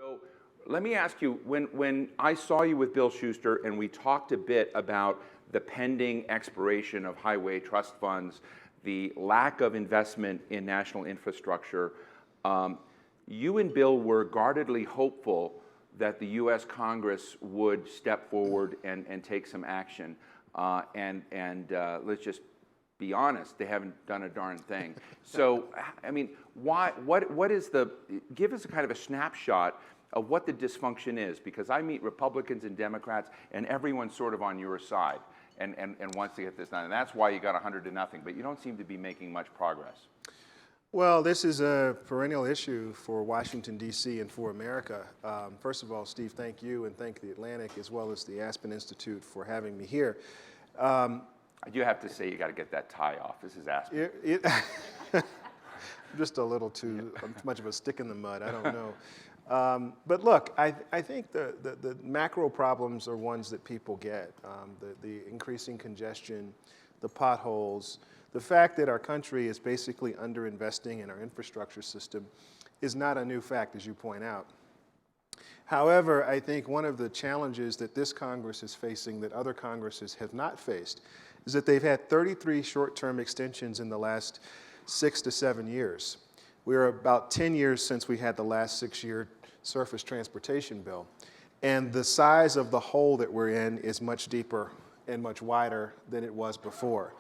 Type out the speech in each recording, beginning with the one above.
So let me ask you, when I saw you with Bill Schuster and we talked a bit about the pending expiration of highway trust funds, the lack of investment in national infrastructure, you and Bill were guardedly hopeful that the U.S. Congress would step forward and take some action. Let's just be honest, they haven't done a darn thing. So, I mean, what is give us a kind of a snapshot of what the dysfunction is, because I meet Republicans and Democrats and everyone's sort of on your side and wants to get this done. And that's why you got 100-0, but you don't seem to be making much progress. Well, this is a perennial issue for Washington, D.C. and for America. First of all, Steve, thank you, and thank the Atlantic as well as the Aspen Institute for having me here. I do have to say, you got to get that tie off. This is Aspen. Just a little too much of a stick in the mud. I don't know. But look, I think the macro problems are ones that people get. The increasing congestion, the potholes, the fact that our country is basically underinvesting in our infrastructure system is not a new fact, as you point out. However, I think one of the challenges that this Congress is facing that other Congresses have not faced is that they've had 33 short-term extensions in the last 6 to 7 years. We're about 10 years since we had the last 6-year surface transportation bill. And the size of the hole that we're in is much deeper and much wider than it was before.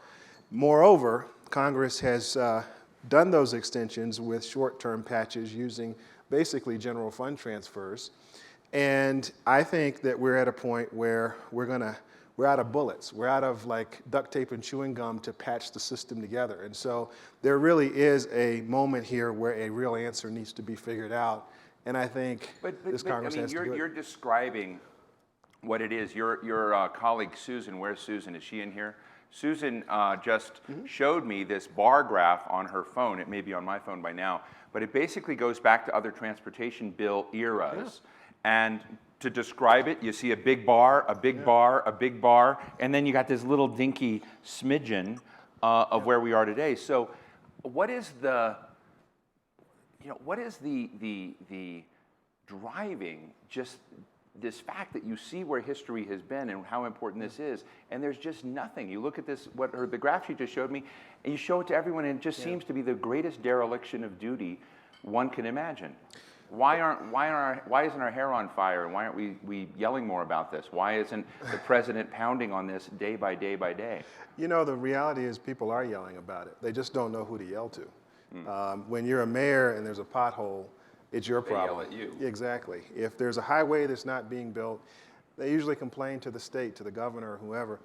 Moreover, Congress has done those extensions with short-term patches using basically general fund transfers. And I think that we're at a point where we're out of bullets. We're out of like duct tape and chewing gum to patch the system together. And so there really is a moment here where a real answer needs to be figured out. And I think this Congress has to do it. You're describing what it is. Your colleague Susan, where's Susan? Is she in here? Susan just showed me this bar graph on her phone. It may be on my phone by now, but it basically goes back to other transportation bill eras. Yeah. And to describe it, you see a big bar, a big bar, a big bar, and then you got this little dinky smidgen of where we are today. So what is the driving just this fact that you see where history has been and how important this is, and there's just nothing. You look at this, the graph she just showed me, and you show it to everyone, and it just seems to be the greatest dereliction of duty one can imagine. Why isn't our hair on fire, and why aren't we yelling more about this? Why isn't the president pounding on this day by day by day? You know, the reality is people are yelling about it. They just don't know who to yell to. When you're a mayor and there's a pothole, it's your problem. They yell at you. Exactly. If there's a highway that's not being built, they usually complain to the state, to the governor or whoever.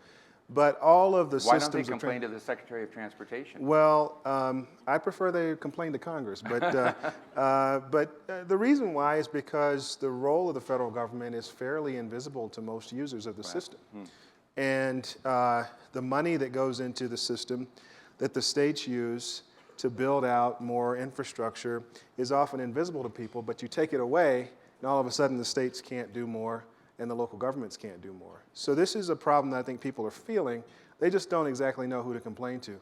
But all of the systems... Why don't they complain to the Secretary of Transportation? Well, I prefer they complain to Congress. But, the reason why is because the role of the federal government is fairly invisible to most users of the system. And the money that goes into the system that the states use to build out more infrastructure is often invisible to people, but you take it away, and all of a sudden the states can't do more, and the local governments can't do more. So this is a problem that I think people are feeling. They just don't exactly know who to complain to. And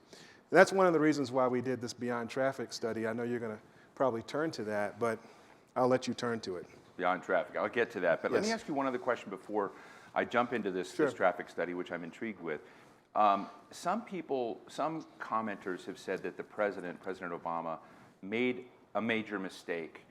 that's one of the reasons why we did this Beyond Traffic study. I know you're going to probably turn to that, but I'll let you turn to it. Beyond Traffic, I'll get to that. But let me ask you one other question before I jump into this traffic study, which I'm intrigued with. Some commenters have said that President Obama, made a major mistake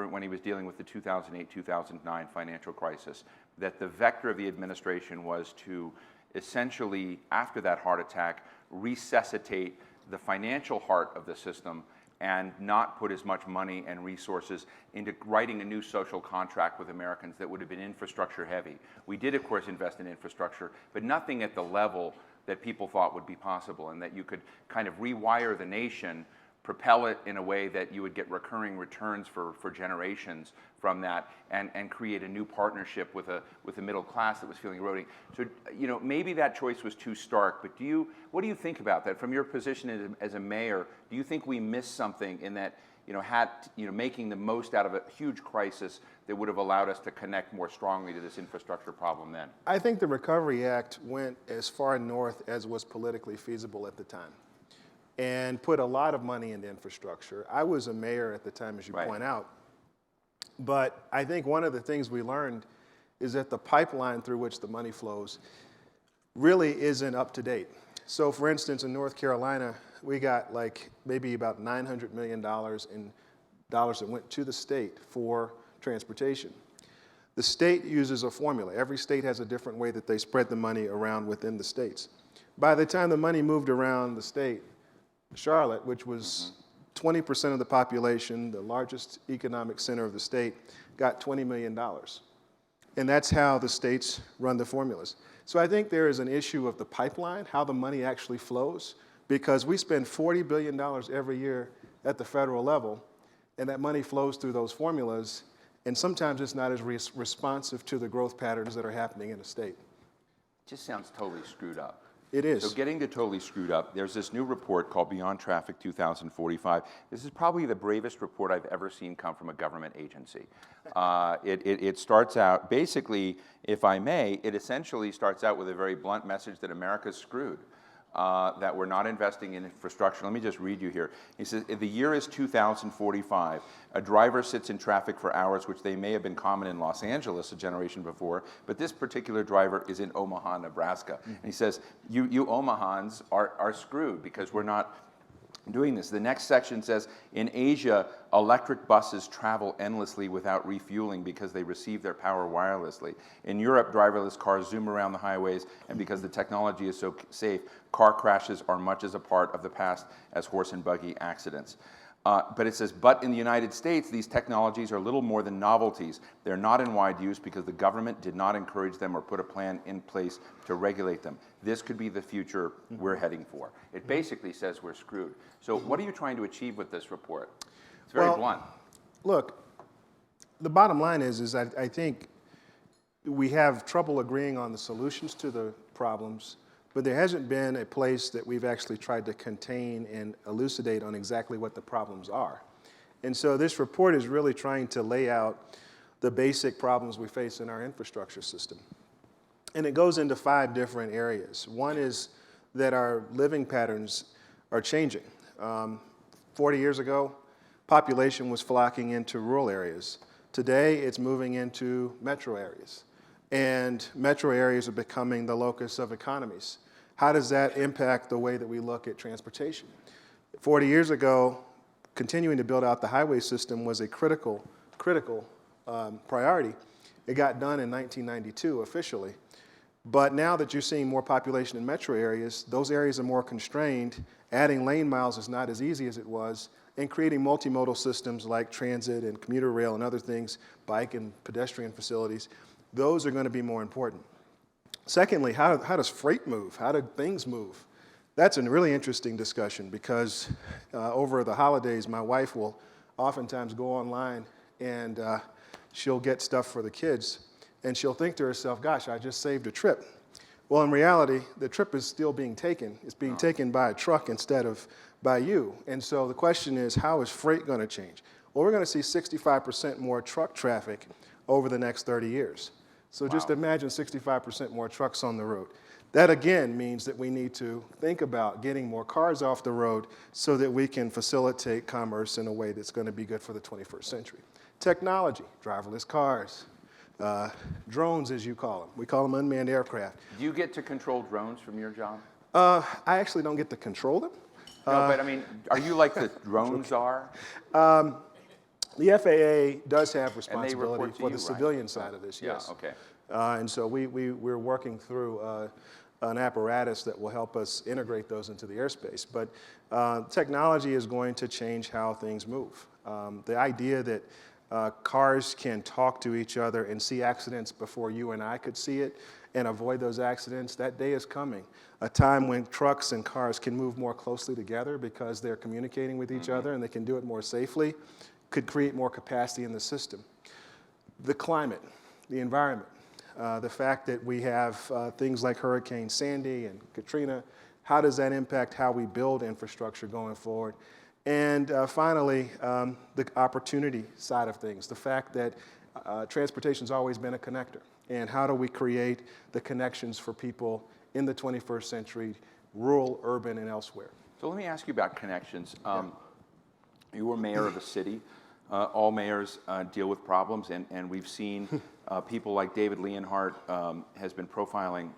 when he was dealing with the 2008-2009 financial crisis, that the vector of the administration was to essentially, after that heart attack, resuscitate the financial heart of the system and not put as much money and resources into writing a new social contract with Americans that would have been infrastructure heavy. We did, of course, invest in infrastructure, but nothing at the level that people thought would be possible, and that you could kind of rewire the nation, propel it in a way that you would get recurring returns for generations from that, and create a new partnership with a middle class that was feeling eroding. So, you know, maybe that choice was too stark, but what do you think about that? From your position as a mayor, do you think we missed something in that, making the most out of a huge crisis that would have allowed us to connect more strongly to this infrastructure problem then? I think the Recovery Act went as far north as was politically feasible at the time, and put a lot of money into infrastructure. I was a mayor at the time, as you point out. But I think one of the things we learned is that the pipeline through which the money flows really isn't up to date. So for instance, in North Carolina, we got like maybe about $900 million in dollars that went to the state for transportation. The state uses a formula. Every state has a different way that they spread the money around within the states. By the time the money moved around the state, Charlotte, which was 20% of the population, the largest economic center of the state, got $20 million. And that's how the states run the formulas. So I think there is an issue of the pipeline, how the money actually flows, because we spend $40 billion every year at the federal level, and that money flows through those formulas, and sometimes it's not as responsive to the growth patterns that are happening in the state. It just sounds totally screwed up. It is. So getting to totally screwed up, there's this new report called Beyond Traffic 2045. This is probably the bravest report I've ever seen come from a government agency. It starts out, basically, if I may, it essentially starts out with a very blunt message that America's screwed. That we're not investing in infrastructure. Let me just read you here. He says, the year is 2045. A driver sits in traffic for hours, which they may have been common in Los Angeles a generation before, but this particular driver is in Omaha, Nebraska. And he says, you Omahans are screwed because we're not doing this. The next section says, in Asia, electric buses travel endlessly without refueling because they receive their power wirelessly. In Europe, driverless cars zoom around the highways, and because the technology is so safe, car crashes are much as a part of the past as horse and buggy accidents. But it says, but in the United States, these technologies are little more than novelties. They're not in wide use because the government did not encourage them or put a plan in place to regulate them. This could be the future we're heading for. It basically says we're screwed. So what are you trying to achieve with this report? It's very blunt. Look, the bottom line is I think we have trouble agreeing on the solutions to the problems, but there hasn't been a place that we've actually tried to contain and elucidate on exactly what the problems are. And so this report is really trying to lay out the basic problems we face in our infrastructure system. And it goes into 5 different areas. One is that our living patterns are changing. 40 years ago, population was flocking into rural areas. Today, it's moving into metro areas. And metro areas are becoming the locus of economies. How does that impact the way that we look at transportation? 40 years ago, continuing to build out the highway system was a critical priority. It got done in 1992 officially. But now that you're seeing more population in metro areas, those areas are more constrained. Adding lane miles is not as easy as it was. And creating multimodal systems like transit and commuter rail and other things, bike and pedestrian facilities, those are going to be more important. Secondly, how does freight move? How do things move? That's a really interesting discussion because over the holidays, my wife will oftentimes go online and she'll get stuff for the kids. And she'll think to herself, gosh, I just saved a trip. Well, in reality, the trip is still being taken. It's being taken by a truck instead of by you. And so the question is, how is freight going to change? Well, we're going to see 65% more truck traffic over the next 30 years. So just imagine 65% more trucks on the road. That again means that we need to think about getting more cars off the road so that we can facilitate commerce in a way that's going to be good for the 21st century. Technology, driverless cars, drones as you call them. We call them unmanned aircraft. Do you get to control drones from your job? I actually don't get to control them. No, but I mean, are you like the drone czar? The FAA does have responsibility for the civilian side of this, yes. Yeah, okay. And so we're working through an apparatus that will help us integrate those into the airspace. But technology is going to change how things move. The idea that cars can talk to each other and see accidents before you and I could see it and avoid those accidents, that day is coming. A time when trucks and cars can move more closely together because they're communicating with each other and they can do it more safely, could create more capacity in the system. The climate, the environment, the fact that we have things like Hurricane Sandy and Katrina, how does that impact how we build infrastructure going forward? And finally, the opportunity side of things, the fact that transportation's always been a connector. And how do we create the connections for people in the 21st century, rural, urban, and elsewhere? So let me ask you about connections. You were mayor of a city All mayors deal with problems, and we've seen people like David Leonhardt has been profiling,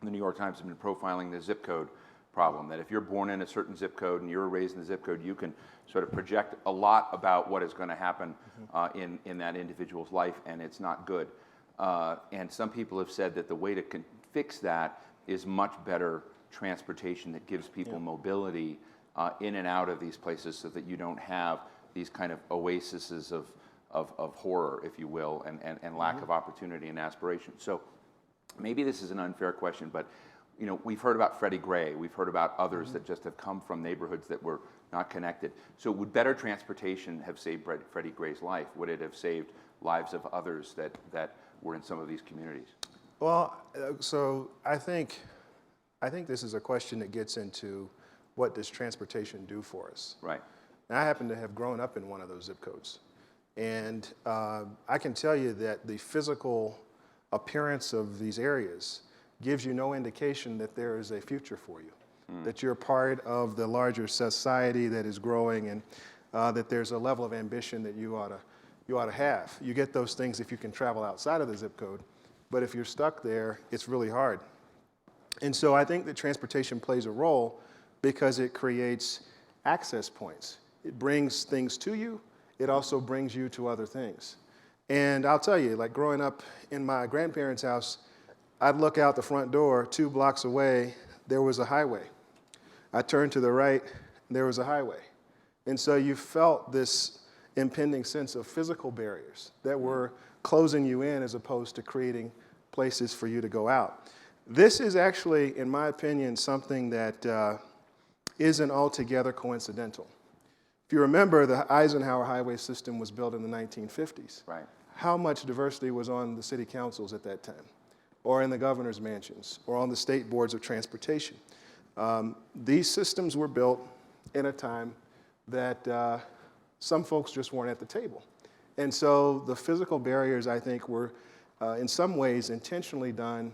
the New York Times has been profiling the zip code problem, that if you're born in a certain zip code and you're raised in the zip code, you can sort of project a lot about what is going to happen in that individual's life, and it's not good. And some people have said that the way to fix that is much better transportation that gives people mobility in and out of these places, so that you don't have these kind of oases of horror, if you will, and lack of opportunity and aspiration. So maybe this is an unfair question, but you know, we've heard about Freddie Gray, we've heard about others that just have come from neighborhoods that were not connected. So would better transportation have saved Freddie Gray's life? Would it have saved lives of others that were in some of these communities? Well, so I think this is a question that gets into what does transportation do for us? Right. And I happen to have grown up in one of those zip codes. And I can tell you that the physical appearance of these areas gives you no indication that there is a future for you, that you're part of the larger society that is growing, and that there's a level of ambition that you ought to have. You get those things if you can travel outside of the zip code, but if you're stuck there, it's really hard. And so I think that transportation plays a role because it creates access points. It brings things to you. It also brings you to other things. And I'll tell you, like growing up in my grandparents' house, I'd look out the front door, 2 blocks away, there was a highway. I turned to the right, there was a highway. And so you felt this impending sense of physical barriers that were closing you in as opposed to creating places for you to go out. This is actually, in my opinion, something that isn't altogether coincidental. If you remember, the Eisenhower highway system was built in the 1950s. Right. How much diversity was on the city councils at that time, or in the governor's mansions, or on the state boards of transportation? These systems were built in a time that some folks just weren't at the table. And so the physical barriers, I think, were in some ways intentionally done,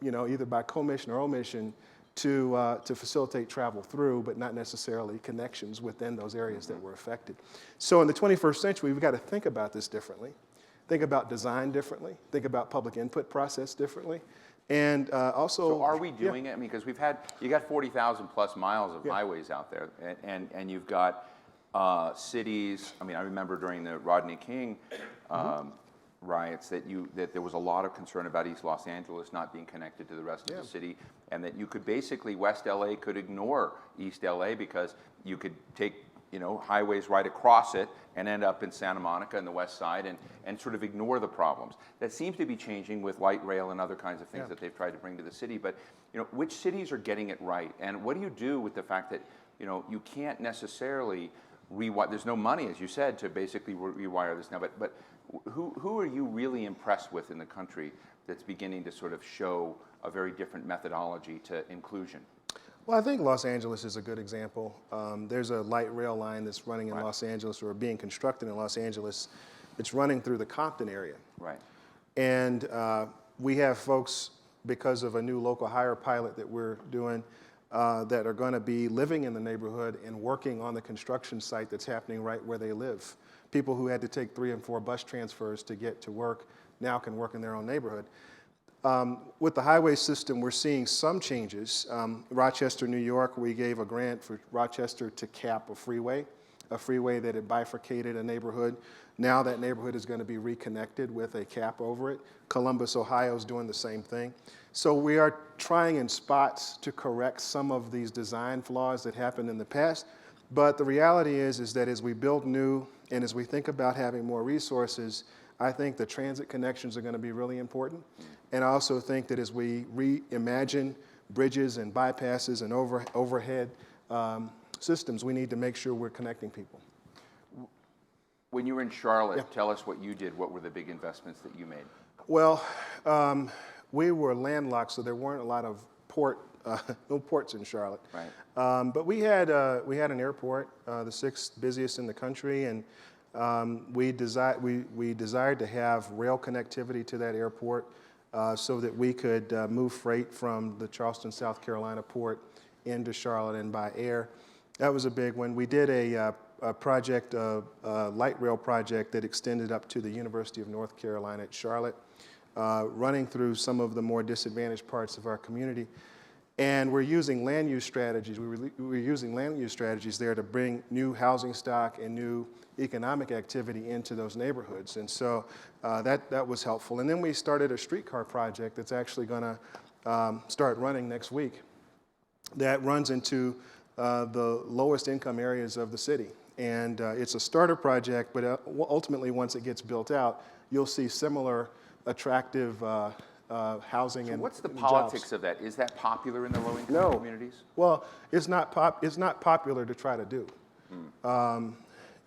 either by commission or omission, to facilitate travel through, but not necessarily connections within those areas that were affected. So in the 21st century, we've got to think about this differently, think about design differently, think about public input process differently, and also— So are we doing it? I mean, because you got 40,000 plus miles of highways out there, and you've got cities. I mean, I remember during the Rodney King riots that there was a lot of concern about East Los Angeles not being connected to the rest of the city, and that you could basically, West LA could ignore East LA because you could take highways right across it and end up in Santa Monica and the west side and sort of ignore the problems. That seems to be changing with light rail and other kinds of things that they've tried to bring to the city. But which cities are getting it right? And what do you do with the fact that you can't necessarily rewire? There's no money, as you said, to basically rewire this now. But who are you really impressed with in the country that's beginning to sort of show a very different methodology to inclusion? Well, I think Los Angeles is a good example. There's a light rail line that's running in Los Angeles, or being constructed in Los Angeles. It's running through the Compton area. Right. And we have folks, because of a new local hire pilot that we're doing, that are going to be living in the neighborhood and working on the construction site that's happening right where they live. People who had to take 3 and 4 bus transfers to get to work now can work in their own neighborhood. With the highway system, we're seeing some changes. Rochester, New York, we gave a grant for Rochester to cap a freeway that had bifurcated a neighborhood. Now that neighborhood is going to be reconnected with a cap over it. Columbus, Ohio is doing the same thing. So we are trying in spots to correct some of these design flaws that happened in the past. But the reality is that as we build new and as we think about having more resources, I think the transit connections are going to be really important. And I also think that as we reimagine bridges and bypasses and overhead systems, we need to make sure we're connecting people. When you were in Charlotte, tell us what you did. What were the big investments that you made? Well, we were landlocked, so there weren't a lot of no ports in Charlotte. Right. But we had an airport, the 6th busiest in the country, and we desired to have rail connectivity to that airport so that we could move freight from the Charleston, South Carolina port into Charlotte and by air. That was a big one. We did a a project, a light rail project that extended up to the University of North Carolina at Charlotte, running through some of the more disadvantaged parts of our community. And we're using land use strategies. We're using land use strategies there to bring new housing stock and new economic activity into those neighborhoods. And so that was helpful. And then we started a streetcar project that's actually going to start running next week that runs into the lowest income areas of the city. And it's a starter project, but ultimately once it gets built out, you'll see similar attractive housing and what's the and politics jobs. of that? Is that popular in the low-income communities? Well, it's not popular to try to do.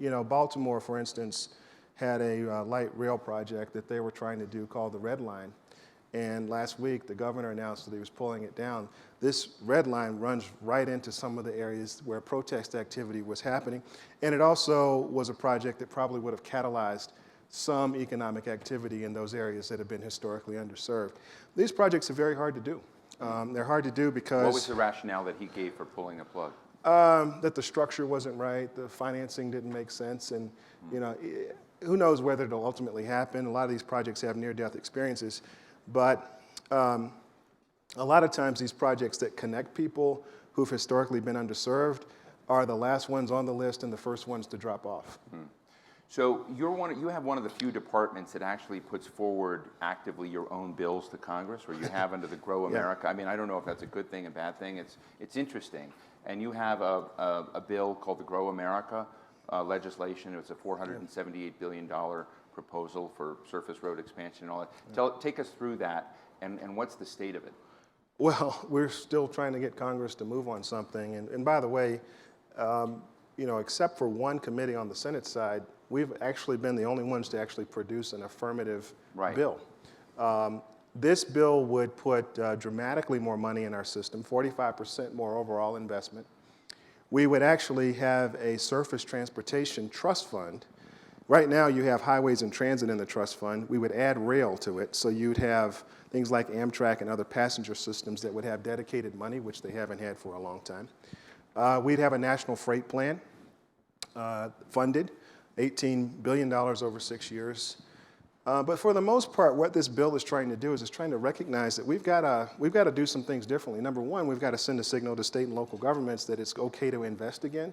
You know, Baltimore, for instance, had a light rail project that they were trying to do called the Red Line. And last week, the governor announced that he was pulling it down. This red line runs right into some of the areas where protest activity was happening. And it also was a project that probably would have catalyzed some economic activity in those areas that have been historically underserved. These projects are very hard to do. They're hard to do because— What was the rationale that he gave for pulling the plug? that the structure wasn't right, the financing didn't make sense, and you know, who knows whether it'll ultimately happen. A lot of these projects have near-death experiences, but a lot of times these projects that connect people who've historically been underserved are the last ones on the list and the first ones to drop off. So you have one of the few departments that actually puts forward actively your own bills to Congress, or you have under the Grow America. I mean, I don't know if that's a good thing, a bad thing. It's interesting. And you have a bill called the Grow America legislation. It's a $478 billion proposal for surface road expansion and all that. Take us through that, and what's the state of it? Well, we're still trying to get Congress to move on something. And by the way, you know, except for one committee on the Senate side, we've actually been the only ones to actually produce an affirmative bill. This bill would put dramatically more money in our system, 45% more overall investment. We would actually have a surface transportation trust fund. Right now you have highways and transit in the trust fund. We would add rail to it, so you'd have things like Amtrak and other passenger systems that would have dedicated money, which they haven't had for a long time. We'd have a national freight plan funded, $18 billion over 6 years. But for the most part, what this bill is trying to do is it's trying to recognize that we've got to do some things differently. Number one, we've got to send a signal to state and local governments that it's okay to invest again,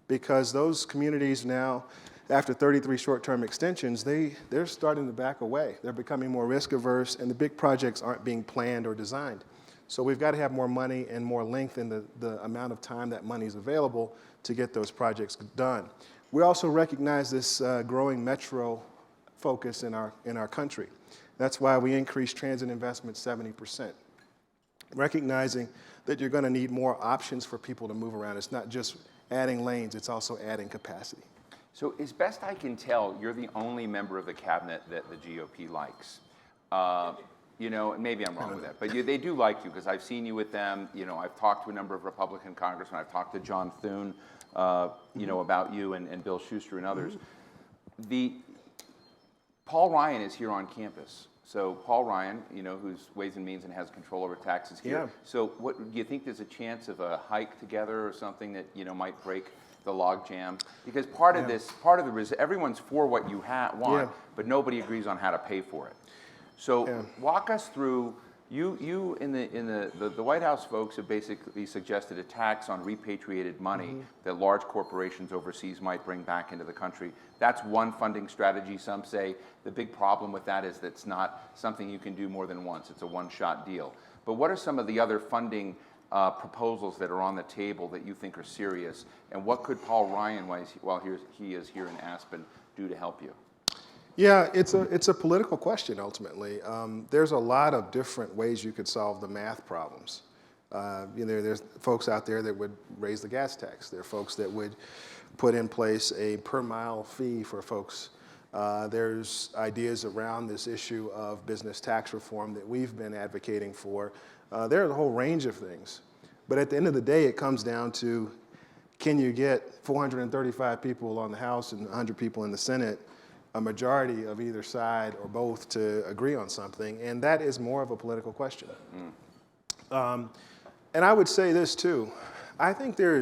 because those communities now, after 33 short-term extensions, they're starting to back away. They're becoming more risk averse, and the big projects aren't being planned or designed. So we've got to have more money and more length in the amount of time that money is available to get those projects done. We also recognize this growing metro focus in our country. That's why we increased transit investment 70%, recognizing that you're going to need more options for people to move around. It's not just adding lanes, it's also adding capacity. So as best I can tell, you're the only member of the cabinet that the GOP likes. You know, and maybe I'm wrong with that, but they do like you, because I've seen you with them. You know, I've talked to a number of Republican congressmen. I've talked to John Thune, you know, about you, and Bill Schuster and others. Paul Ryan is here on campus. So Paul Ryan, you know, who's Ways and Means and has control over taxes here. Yeah. So what do you think? There's a chance of a hike together or something that, you know, might break the logjam? Because part of everyone's for what you want, but nobody agrees on how to pay for it. So walk us through. You in the White House folks have basically suggested a tax on repatriated money that large corporations overseas might bring back into the country. That's one funding strategy. Some say the big problem with that is that's not something you can do more than once. It's a one-shot deal. But what are some of the other funding proposals that are on the table that you think are serious? And what could Paul Ryan, while he is here in Aspen, do to help you? Yeah, it's a political question, ultimately. There's a lot of different ways you could solve the math problems. You know, there's folks out there that would raise the gas tax. There are folks that would put in place a per-mile fee for folks. There's ideas around this issue of business tax reform that we've been advocating for. There's a whole range of things. But at the end of the day, it comes down to, can you get 435 people on the House and 100 people in the Senate, a majority of either side or both, to agree on something? And that is more of a political question. And I would say this too. I think there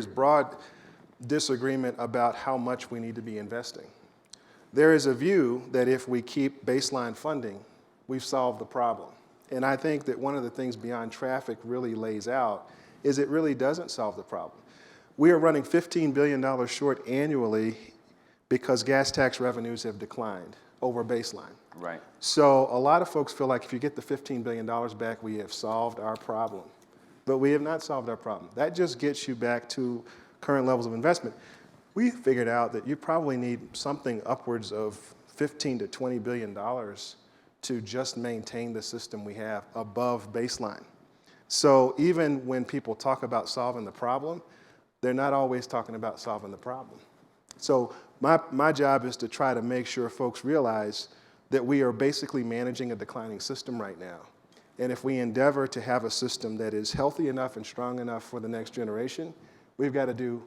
disagreement about how much we need to be investing. There is a view that if we keep baseline funding, we've solved the problem. And I think that one of the things Beyond Traffic really lays out is it really doesn't solve the problem. We are running $15 billion short annually because gas tax revenues have declined over baseline. Right. So a lot of folks feel like if you get the $15 billion back, we have solved our problem. But we have not solved our problem. That just gets you back to current levels of investment. We figured out that you probably need something upwards of $15 to $20 billion to just maintain the system we have above baseline. So even when people talk about solving the problem, they're not always talking about solving the problem. So my job is to try to make sure folks realize that we are basically managing a declining system right now. And if we endeavor to have a system that is healthy enough and strong enough for the next generation, we've got to do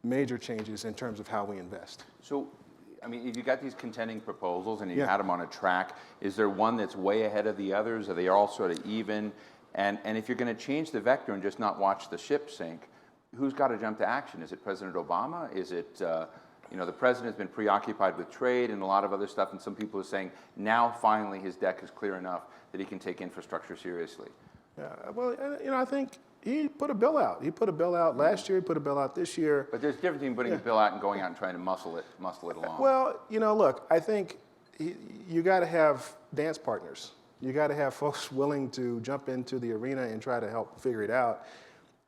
major changes in terms of how we invest. So, I mean, you got these contending proposals and you had them on a track. Is there one that's way ahead of the others? Are they all sort of even? And if you're going to change the vector and just not watch the ship sink, who's got to jump to action? Is it President Obama? Is it, you know, the president's been preoccupied with trade and a lot of other stuff, and some people are saying now finally his deck is clear enough that he can take infrastructure seriously. Yeah, well, you know, I think he put a bill out. He put a bill out last year, he put a bill out this year. But there's a difference between putting a bill out and going out and trying to muscle it along. Well, you know, look, I think you got to have dance partners. You got to have folks willing to jump into the arena and try to help figure it out.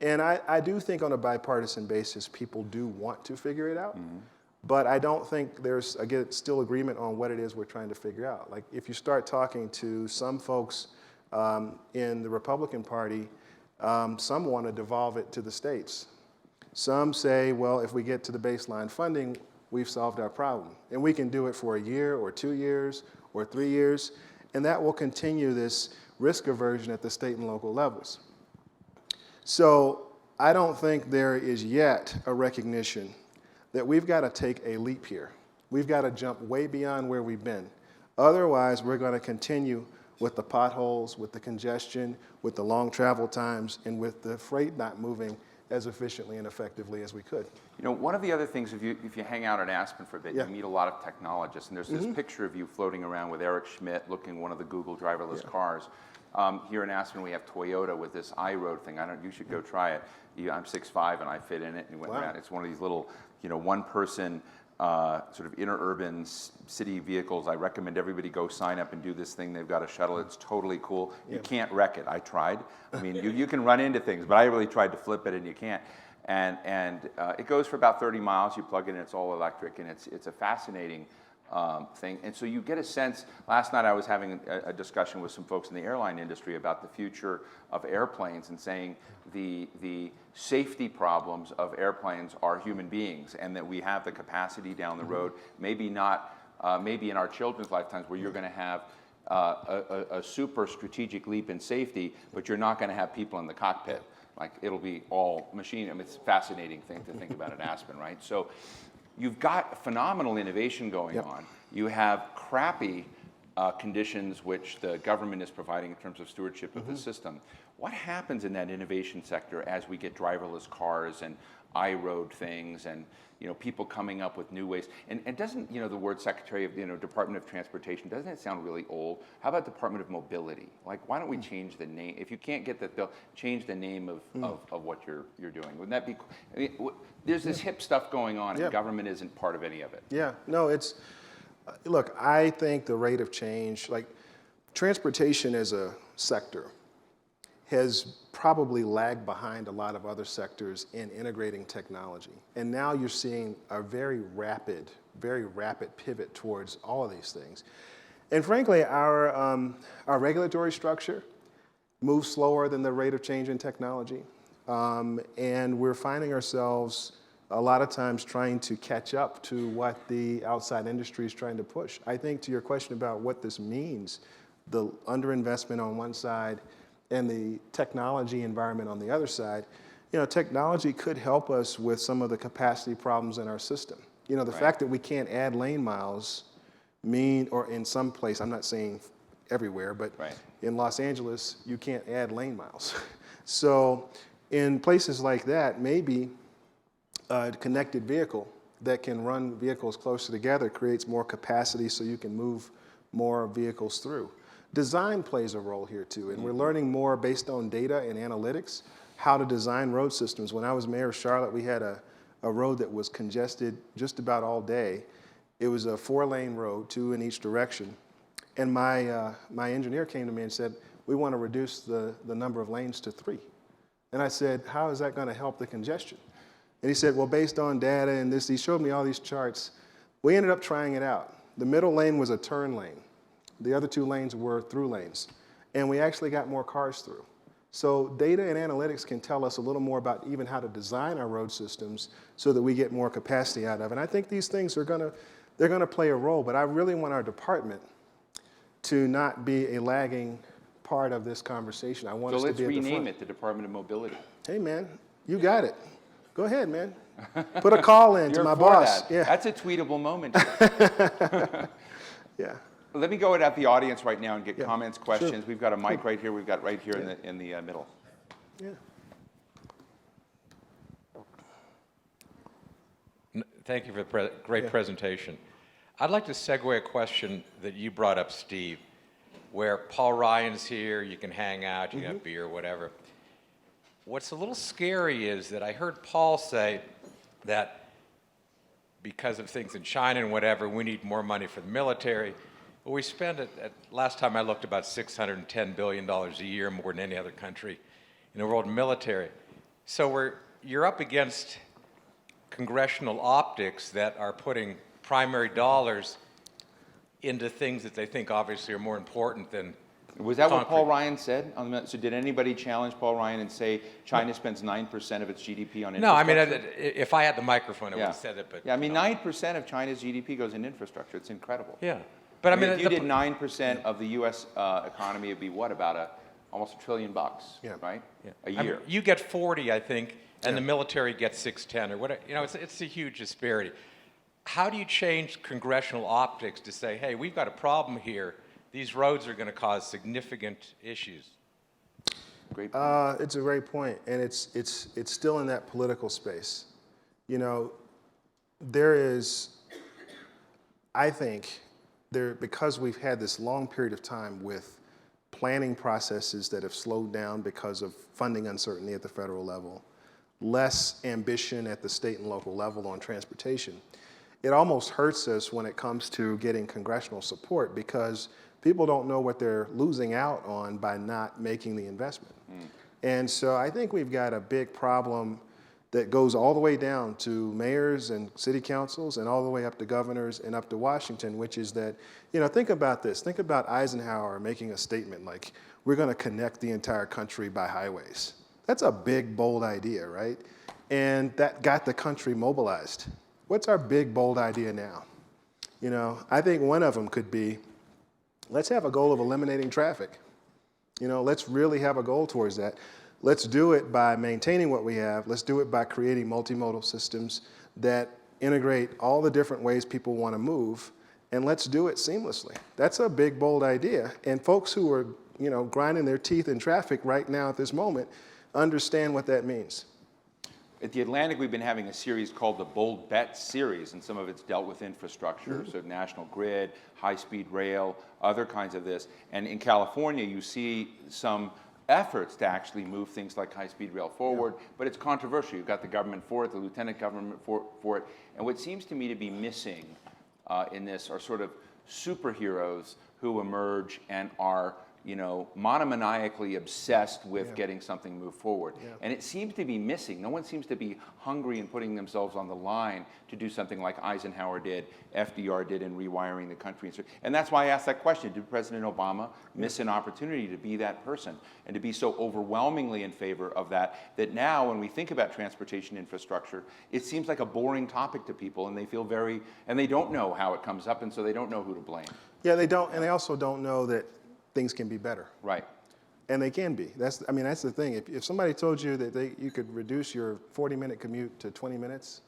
And I do think on a bipartisan basis, people do want to figure it out. Mm-hmm. But I don't think there's, again, still agreement on what it is we're trying to figure out. Like, if you start talking to some folks in the Republican Party, some want to devolve it to the states. Some say, well, if we get to the baseline funding, we've solved our problem. And we can do it for a year or 2 years or 3 years. And that will continue this risk aversion at the state and local levels. So I don't think there is yet a recognition that we've got to take a leap here. We've got to jump way beyond where we've been. Otherwise, we're going to continue with the potholes, with the congestion, with the long travel times, and with the freight not moving as efficiently and effectively as we could. You know, one of the other things, if you hang out at Aspen for a bit, you meet a lot of technologists, and there's this picture of you floating around with Eric Schmidt looking one of the Google driverless cars. Here in Aspen, we have Toyota with this iRoad thing. You should go try it. I'm 6'5", and I fit in it, and went around. It's one of these little, you know, one-person sort of interurban city vehicles. I recommend everybody go sign up and do this thing. They've got a shuttle. It's totally cool. You can't wreck it. I tried. I mean, you can run into things, but I really tried to flip it, and you can't. And it goes for about 30 miles. You plug it in. It's all electric, and it's a fascinating thing. And so you get a sense. Last night I was having a discussion with some folks in the airline industry about the future of airplanes and saying the safety problems of airplanes are human beings, and that we have the capacity down the road, maybe not, maybe in our children's lifetimes, where you're going to have a super strategic leap in safety, but you're not going to have people in the cockpit. Like, it'll be all machine. I mean, it's a fascinating thing to think about at Aspen, right? So you've got phenomenal innovation going on. You have crappy conditions which the government is providing in terms of stewardship of the system. What happens in that innovation sector as we get driverless cars and iRoad things and, you know, people coming up with new ways? And doesn't, you know, the word Secretary of, you know, Department of Transportation, doesn't it sound really old? How about Department of Mobility? Like, why don't we change the name? If you can't get that bill, change the name of what you're doing. Wouldn't that be, I mean, there's this hip stuff going on, and government isn't part of any of it. Yeah, no, it's, look, I think the rate of change, like transportation as a sector, has probably lagged behind a lot of other sectors in integrating technology. And now you're seeing a very rapid pivot towards all of these things. And frankly, our regulatory structure moves slower than the rate of change in technology. And we're finding ourselves a lot of times trying to catch up to what the outside industry is trying to push. I think to your question about what this means, the underinvestment on one side and the technology environment on the other side, you know, technology could help us with some of the capacity problems in our system. You know, the fact that we can't add lane miles or in some place, I'm not saying everywhere, but in Los Angeles, you can't add lane miles. So in places like that, maybe connected vehicle that can run vehicles closer together creates more capacity so you can move more vehicles through. Design plays a role here too, and we're learning more based on data and analytics how to design road systems. When I was mayor of Charlotte, we had a road that was congested just about all day. It was a 4-lane road, 2 in each direction. And my engineer came to me and said, we want to reduce the number of lanes to 3. And I said, how is that going to help the congestion? And he said, well, based on data and this, he showed me all these charts. We ended up trying it out. The middle lane was a turn lane. The other 2 lanes were through lanes. And we actually got more cars through. So data and analytics can tell us a little more about even how to design our road systems so that we get more capacity out of it. And I think these things they're going to play a role, but I really want our department to not be a lagging part of this conversation. I want us to be at the front. So let's rename it the Department of Mobility. Hey, man, you got it. Go ahead, man. Put a call in to my boss. That. Yeah. That's a tweetable moment. Yeah. Let me go at the audience right now and get comments, questions. Sure. We've got a mic right here. We've got right here in the middle. Yeah. Thank you for the great presentation. I'd like to segue a question that you brought up, Steve, where Paul Ryan's here, you can hang out, you got beer, whatever. What's a little scary is that I heard Paul say that because of things in China and whatever, we need more money for the military. Well, we spend, last time I looked, about $610 billion a year, more than any other country in the world military. So you're up against congressional optics that are putting primary dollars into things that they think obviously are more important than Was that concrete. what Paul Ryan said? So did anybody challenge Paul Ryan and say China spends 9% of its GDP on infrastructure? No, I mean, if I had the microphone, I would have said it. But yeah, I mean, 9% of China's GDP goes in infrastructure. It's incredible. Yeah, but I mean, if you did 9% of the U.S. Economy, it'd be what, about almost $1 trillion, right? Yeah. A year. I mean, you get 40, I think, and the military gets 610 or whatever. You know, it's a huge disparity. How do you change congressional optics to say, hey, we've got a problem here. These roads are going to cause significant issues? Great point. It's a great point, and it's still in that political space. You know, there is, I think, because we've had this long period of time with planning processes that have slowed down because of funding uncertainty at the federal level, less ambition at the state and local level on transportation. It almost hurts us when it comes to getting congressional support because people don't know what they're losing out on by not making the investment. And so I think we've got a big problem that goes all the way down to mayors and city councils and all the way up to governors and up to Washington, which is that, you know, think about this. Think about Eisenhower making a statement like, we're going to connect the entire country by highways. That's a big, bold idea, right? And that got the country mobilized. What's our big, bold idea now? You know, I think one of them could be, let's have a goal of eliminating traffic. You know, let's really have a goal towards that. Let's do it by maintaining what we have. Let's do it by creating multimodal systems that integrate all the different ways people want to move, and let's do it seamlessly. That's a big, bold idea. And folks who are, you know, grinding their teeth in traffic right now at this moment understand what that means. At the Atlantic, we've been having a series called the Bold Bet series, and some of it's dealt with infrastructure, so national grid, high-speed rail, other kinds of this. And in California, you see some efforts to actually move things like high-speed rail forward, but it's controversial. You've got the government for it, the lieutenant government for it. And what seems to me to be missing in this are sort of superheroes who emerge and are, you know, monomaniacally obsessed with getting something moved forward. And it seems to be missing. No one seems to be hungry and putting themselves on the line to do something like Eisenhower did, FDR did in rewiring the country. And that's why I asked that question. Did President Obama miss an opportunity to be that person and to be so overwhelmingly in favor of that, that now when we think about transportation infrastructure, it seems like a boring topic to people and they feel and they don't know how it comes up, and so they don't know who to blame. Yeah, they don't, and they also don't know that things can be better. Right. And they can be. That's the thing. If somebody told you that you could reduce your 40-minute commute to 20 minutes,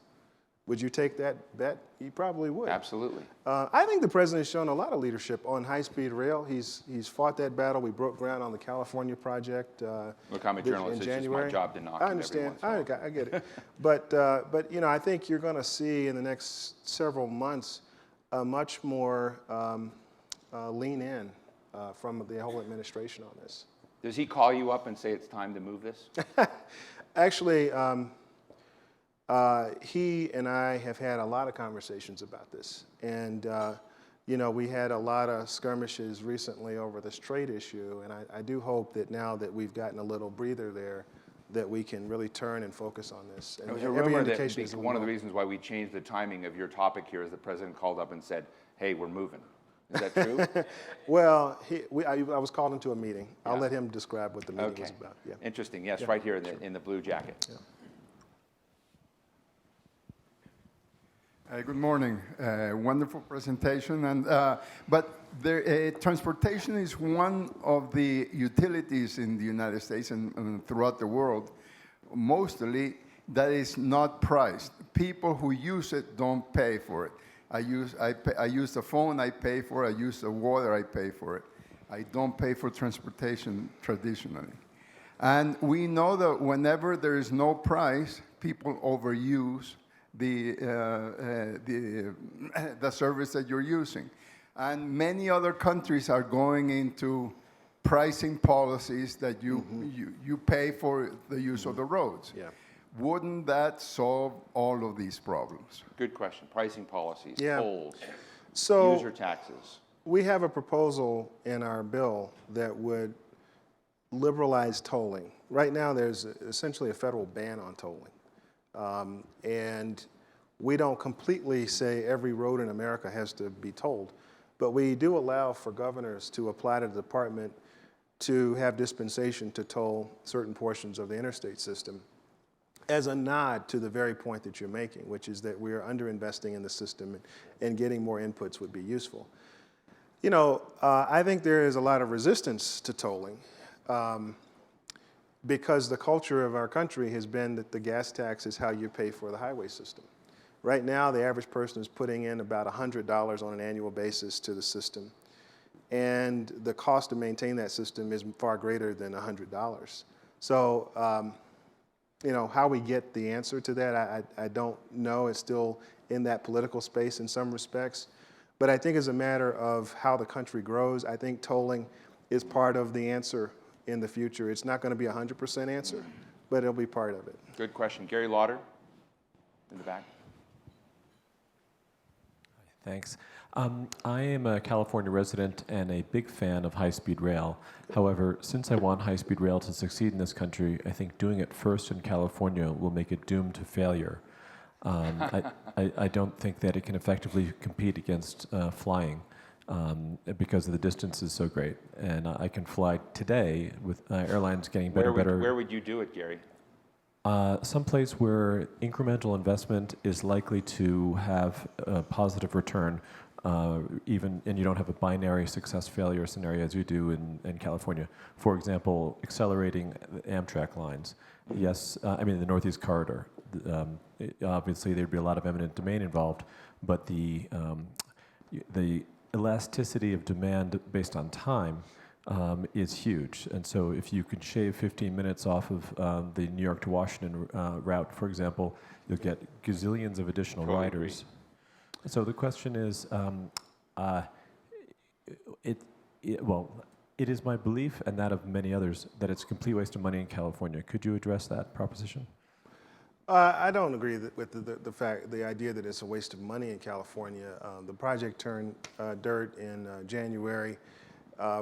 Would you take that bet? You probably would. Absolutely. I think the president has shown a lot of leadership on high-speed rail. He's fought that battle. We broke ground on the California project. Look, I'm a journalist. It's just my job to knock I it understand. every once in a while. I get it. But you know, I think you're going to see in the next several months a much more lean in from the whole administration on this. Does he call you up and say it's time to move this? Actually, he and I have had a lot of conversations about this. And, you know, we had a lot of skirmishes recently over this trade issue. And I do hope that now that we've gotten a little breather there, that we can really turn and focus on this. And There was a every rumor indication that is one of the reasons why we changed the timing of your topic here is the president called up and said, hey, we're moving. Is that true? Well, I was called into a meeting. I'll let him describe what the meeting was about. Yeah. Interesting. Yes, right here in the blue jacket. Yeah. Good morning. Wonderful presentation. But transportation is one of the utilities in the United States and throughout the world, mostly that is not priced. People who use it don't pay for it. I use the phone, I pay for it. I use the water, I pay for it. I don't pay for transportation traditionally. And we know that whenever there is no price, people overuse the service that you're using. And many other countries are going into pricing policies that you pay for the use of the roads. Yeah. Wouldn't that solve all of these problems? Good question. Pricing policies, Yeah. tolls, So user taxes. we have a proposal in our bill that would liberalize tolling. Right now, there's essentially a federal ban on tolling. And we don't completely say every road in America has to be tolled, but we do allow for governors to apply to the department to have dispensation to toll certain portions of the interstate system as a nod to the very point that you're making, which is that we're underinvesting in the system and getting more inputs would be useful. You know, I think there is a lot of resistance to tolling because the culture of our country has been that the gas tax is how you pay for the highway system. Right now, the average person is putting in about $100 on an annual basis to the system. And the cost to maintain that system is far greater than $100. So, you know, how we get the answer to that, I don't know. It's still in that political space in some respects. But I think as a matter of how the country grows, I think tolling is part of the answer in the future. It's not going to be a 100% answer, but it'll be part of it. Good question. Gary Lauder in the back. Thanks. I am a California resident and a big fan of high-speed rail. However, since I want high-speed rail to succeed in this country, I think doing it first in California will make it doomed to failure. I don't think that it can effectively compete against flying because the distance is so great. And I can fly today with airlines getting better. Where would you do it, Gary? Someplace where incremental investment is likely to have a positive return, and you don't have a binary success-failure scenario as you do in California. For example, accelerating Amtrak lines. Yes, I mean the Northeast Corridor. Obviously, there'd be a lot of eminent domain involved, but the elasticity of demand based on time is huge. And so if you could shave 15 minutes off of the New York to Washington route, for example, you'll get gazillions of additional riders. So the question is, it is my belief and that of many others that it's a complete waste of money in California. Could you address that proposition? I don't agree with the idea that it's a waste of money in California. The project turned dirt in January.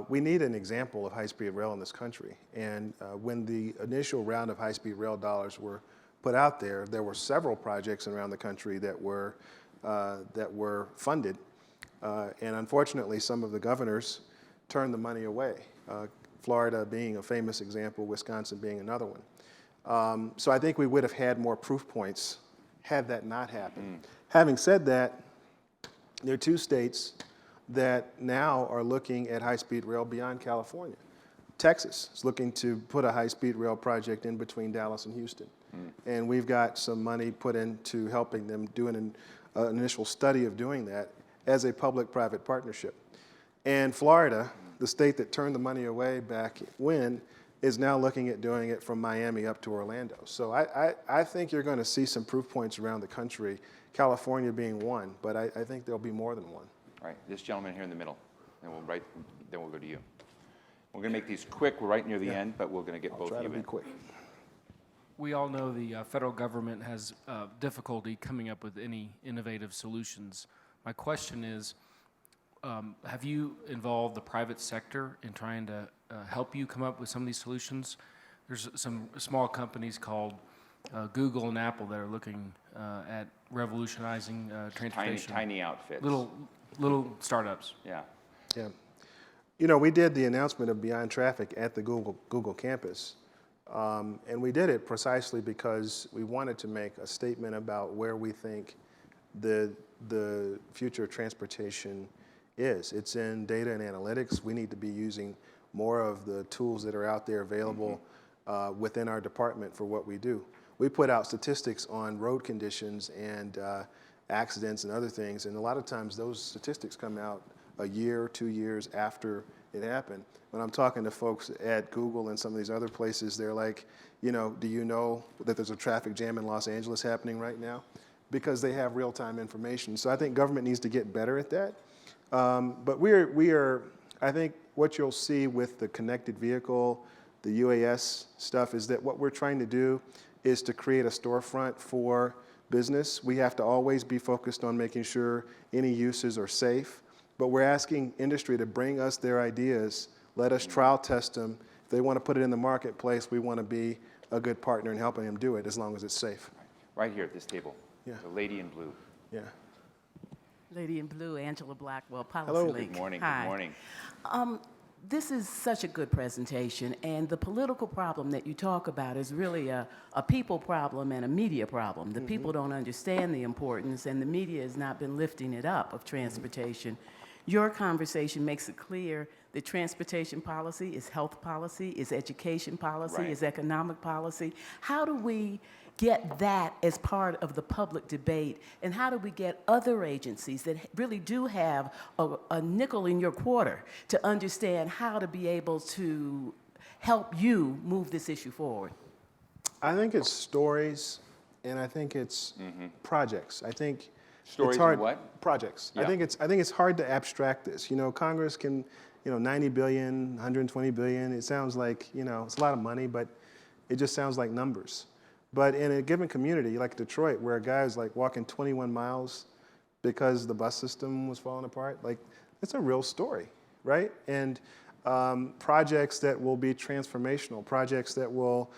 We need an example of high-speed rail in this country. And when the initial round of high-speed rail dollars were put out there, there were several projects around the country that were funded. And unfortunately, some of the governors turned the money away. Florida being a famous example, Wisconsin being another one. So I think we would have had more proof points had that not happened. Having said that, there are two states that now are looking at high-speed rail beyond California. Texas is looking to put a high-speed rail project in between Dallas and Houston. And we've got some money put into helping them do an initial study of doing that as a public-private partnership. And Florida, the state that turned the money away back when, is now looking at doing it from Miami up to Orlando. So I think you're going to see some proof points around the country, California being one, but I think there'll be more than one. All right, this gentleman here in the middle, and then we'll go to you. We're going to make these quick. We're right near the end, but we're going to get both of you in. Try to be quick. We all know the federal government has difficulty coming up with any innovative solutions. My question is, have you involved the private sector in trying to help you come up with some of these solutions? There's some small companies called Google and Apple that are looking at revolutionizing transportation. Tiny outfits. Little startups. Yeah. Yeah. You know, we did the announcement of Beyond Traffic at the Google campus. And we did it precisely because we wanted to make a statement about where we think the future of transportation is. It's in data and analytics. We need to be using more of the tools that are out there available within our department for what we do. We put out statistics on road conditions and accidents and other things, and a lot of times those statistics come out a year, 2 years after it happened. When I'm talking to folks at Google and some of these other places, they're like, you know, do you know that there's a traffic jam in Los Angeles happening right now? Because they have real-time information. So I think government needs to get better at that. But we are, I think what you'll see with the connected vehicle, the UAS stuff, is that what we're trying to do is to create a storefront for business. We have to always be focused on making sure any uses are safe. But we're asking industry to bring us their ideas, let us trial test them. If they want to put it in the marketplace, we want to be a good partner in helping them do it as long as it's safe. Right here at this table. Yeah. The lady in blue. Yeah. Lady in blue, Angela Blackwell, Policy Hello. Link. Good morning. Hi. Good morning. This is such a good presentation, and the political problem that you talk about is really a people problem and a media problem. The people don't understand the importance, and the media has not been lifting it up of transportation. Your conversation makes it clear that transportation policy is health policy, is education policy, Right. is economic policy. How do we get that as part of the public debate, and how do we get other agencies that really do have a nickel in your quarter to understand how to be able to help you move this issue forward? I think it's stories, and I think it's projects. I think Stories it's hard, and what? Projects. Yeah. I think it's hard to abstract this. You know, Congress can, 90 billion, 120 billion. It sounds like, it's a lot of money, but it just sounds like numbers. But in a given community like Detroit, where a guy is like walking 21 miles because the bus system was falling apart, like it's a real story, right? And projects that will be transformational, projects that will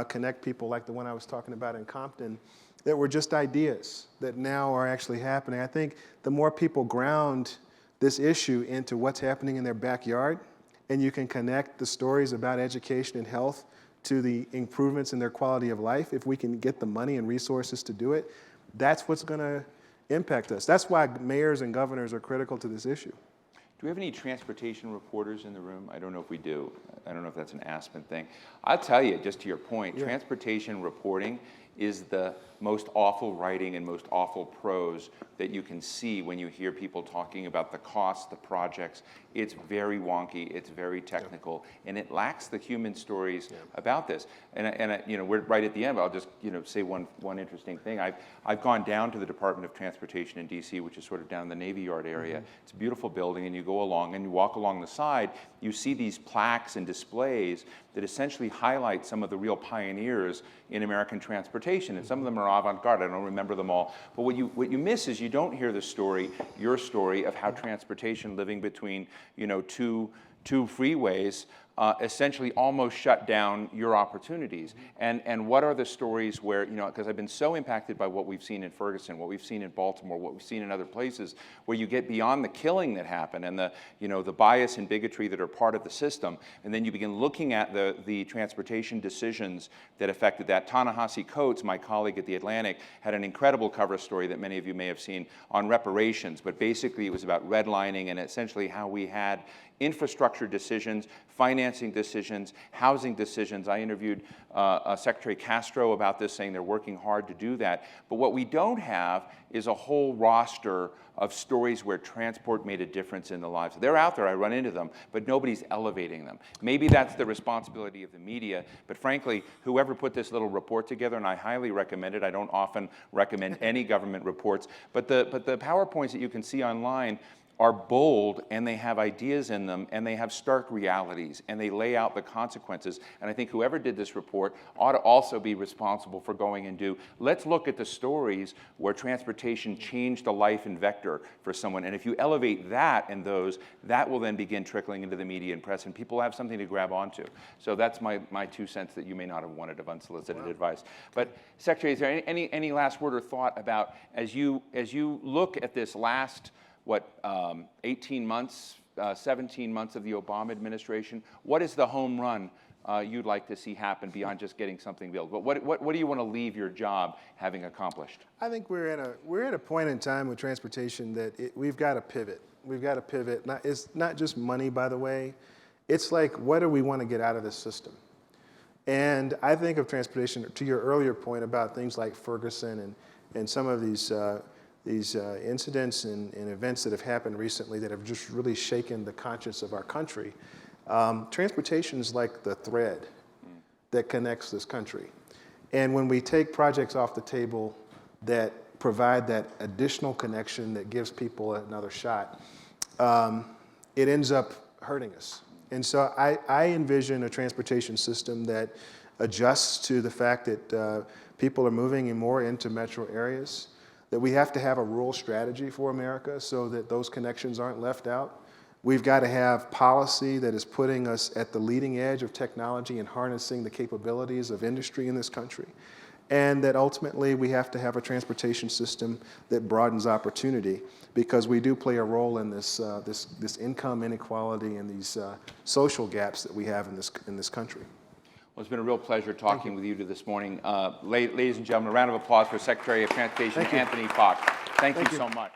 connect people like the one I was talking about in Compton, that were just ideas that now are actually happening. I think the more people ground this issue into what's happening in their backyard, and you can connect the stories about education and health to the improvements in their quality of life, if we can get the money and resources to do it, that's what's going to impact us. That's why mayors and governors are critical to this issue. Do we have any transportation reporters in the room? I don't know if we do. I don't know if that's an Aspen thing. I'll tell you, just to your point, transportation reporting is the most awful writing and most awful prose that you can see when you hear people talking about the costs, the projects. It's very wonky, it's very technical, and it lacks the human stories about this. And we're right at the end, but I'll just say one interesting thing. I've gone down to the Department of Transportation in DC, which is sort of down the Navy Yard area. It's a beautiful building, and you go along and you walk along the side, you see these plaques and displays that essentially highlight some of the real pioneers in American transportation, and some of them are avant-garde. I don't remember them all, but what you miss is you don't hear the story, your story of how transportation living between two freeways essentially almost shut down your opportunities. And what are the stories where, because I've been so impacted by what we've seen in Ferguson, what we've seen in Baltimore, what we've seen in other places, where you get beyond the killing that happened and the bias and bigotry that are part of the system, and then you begin looking at the transportation decisions that affected that. Ta-Nehisi Coates, my colleague at The Atlantic, had an incredible cover story that many of you may have seen on reparations, but basically it was about redlining and essentially how we had infrastructure decisions, finance financing decisions, housing decisions. I interviewed Secretary Castro about this, saying they're working hard to do that. But what we don't have is a whole roster of stories where transport made a difference in the lives. They're out there, I run into them, but nobody's elevating them. Maybe that's the responsibility of the media, but frankly, whoever put this little report together, and I highly recommend it, I don't often recommend any government reports, but the PowerPoints that you can see online are bold, and they have ideas in them, and they have stark realities, and they lay out the consequences. And I think whoever did this report ought to also be responsible for going and let's look at the stories where transportation changed a life and vector for someone. And if you elevate that and those, that will then begin trickling into the media and press, and people have something to grab onto. So that's my 2 cents that you may not have wanted of unsolicited advice. But Secretary, is there any last word or thought about, as you look at this last 18 months, 17 months of the Obama administration, what is the home run you'd like to see happen beyond just getting something built? But what do you want to leave your job having accomplished? I think we're at a point in time with transportation that we've got to pivot. We've got to pivot. It's not just money, by the way. It's like, what do we want to get out of this system? And I think of transportation, to your earlier point about things like Ferguson and some of these incidents and events that have happened recently that have just really shaken the conscience of our country. Transportation is like the thread that connects this country. And when we take projects off the table that provide that additional connection that gives people another shot, it ends up hurting us. And so I envision a transportation system that adjusts to the fact that people are moving more into metro areas, that we have to have a rural strategy for America so that those connections aren't left out. We've got to have policy that is putting us at the leading edge of technology and harnessing the capabilities of industry in this country. And that ultimately we have to have a transportation system that broadens opportunity, because we do play a role in this income inequality and these social gaps that we have in this country. Well, it's been a real pleasure talking with you this morning. Ladies and gentlemen, a round of applause for Secretary of Transportation Anthony Foxx. Thank you so much.